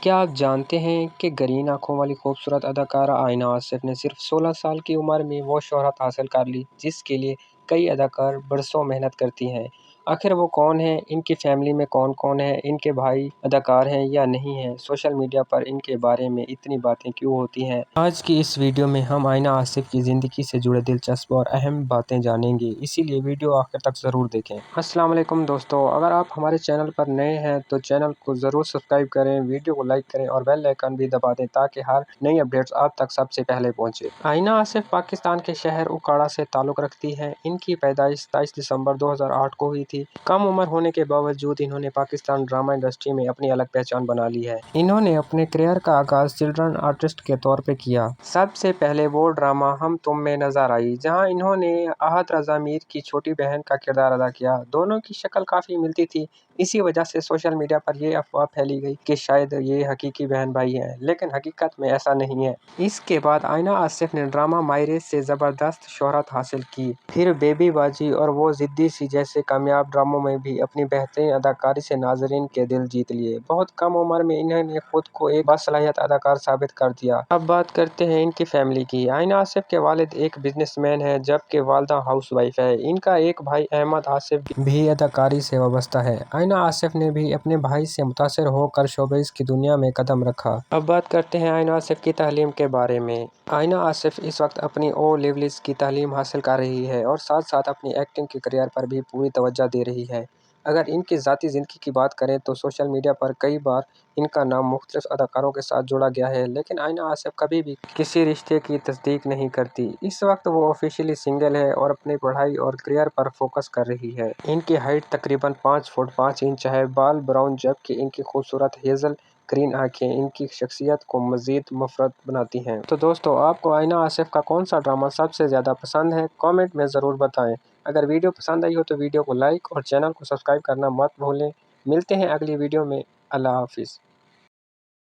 क्या आप जानते हैं कि ग्रीन आंखों वाली खूबसूरत अदाकारा आयना आसिफ ने सिर्फ 16 साल की उम्र में वो शोहरत हासिल कर ली जिसके लिए कई अदाकार बरसों मेहनत करती हैं। आखिर वो कौन है, इनकी फैमिली में कौन कौन है, इनके भाई अदाकार हैं या नहीं हैं, सोशल मीडिया पर इनके बारे में इतनी बातें क्यों होती हैं। आज की इस वीडियो में हम आयना आसिफ की ज़िंदगी से जुड़े दिलचस्प और अहम बातें जानेंगे, इसीलिए वीडियो आखिर तक ज़रूर देखें। अस्सलाम वालेकुम दोस्तों, अगर आप हमारे चैनल पर नए हैं तो चैनल को ज़रूर सब्सक्राइब करें, वीडियो को लाइक करें और बेल आइकन भी दबा दें ताकि हर नई अपडेट्स आप तक सबसे पहले पहुंचे। आयना आसिफ पाकिस्तान के शहर उकाड़ा से ताल्लुक़ रखती हैं। इनकी पैदाइश 27 दिसंबर 2008 को हुई थी। कम उम्र होने के बावजूद इन्होंने पाकिस्तान ड्रामा इंडस्ट्री में अपनी अलग पहचान बना ली है। इन्होंने अपने करियर का आगाज चिल्ड्रन आर्टिस्ट के तौर पे किया। सबसे पहले वो ड्रामा हम तुम में नजर आई, जहां इन्होंने आहत रजा मीर की छोटी बहन का किरदार अदा किया। दोनों की शक्ल काफी मिलती थी, इसी वजह से सोशल मीडिया पर यह अफवाह फैली गई कि शायद ये हकीकी बहन भाई हैं, लेकिन हकीकत में ऐसा नहीं है। इसके बाद आयना आसिफ ने ड्रामा मायरे से जबरदस्त शोहरत हासिल की, फिर बेबी बाजी और वो जिद्दी सी जैसे कामयाब ड्रामों में भी अपनी बेहतरीन अदाकारी से नाजरीन के दिल जीत लिए। बहुत कम उम्र में इन्होंने खुद को एक बासलाहियत अदाकार साबित कर दिया। अब बात करते हैं इनकी फैमिली की। आयना आसिफ के वालिद एक बिजनेसमैन है जबकि वालदा हाउसवाइफ है। इनका एक भाई अहमद आसिफ भी अदाकारी से वाबस्ता है। आयना आसिफ ने भी अपने भाई से मुतासिर होकर शोबिज़ की दुनिया में कदम रखा। अब बात करते हैं आयना आसिफ की तालीम के बारे में। आयना आसिफ इस वक्त अपनी ओ लेवल्स की तालीम हासिल कर रही है और साथ साथ अपनी एक्टिंग के करियर पर भी पूरी तवज्जो दे रही है। अगर इनकी ज़ाती ज़िंदगी की बात करें तो सोशल मीडिया पर कई बार इनका नाम मुख्तलिफ अदाकारों के साथ जोड़ा गया है, लेकिन आयना आसिफ कभी भी किसी रिश्ते की तस्दीक नहीं करती। इस वक्त वो ऑफिशियली सिंगल है और अपनी पढ़ाई और करियर पर फोकस कर रही है। इनकी हाइट तकरीबन 5 फुट 5 इंच है, बाल ब्राउन जबकि इनकी खूबसूरत हेज़ल ग्रीन आंखें इनकी शख्सियत को मज़ीद मुफरत बनाती हैं। तो दोस्तों, आपको आयना आसिफ का कौन सा ड्रामा सबसे ज़्यादा पसंद है, कमेंट में ज़रूर बताएं। अगर वीडियो पसंद आई हो तो वीडियो को लाइक और चैनल को सब्सक्राइब करना मत भूलें। मिलते हैं अगली वीडियो में। अल्लाह हाफिज़।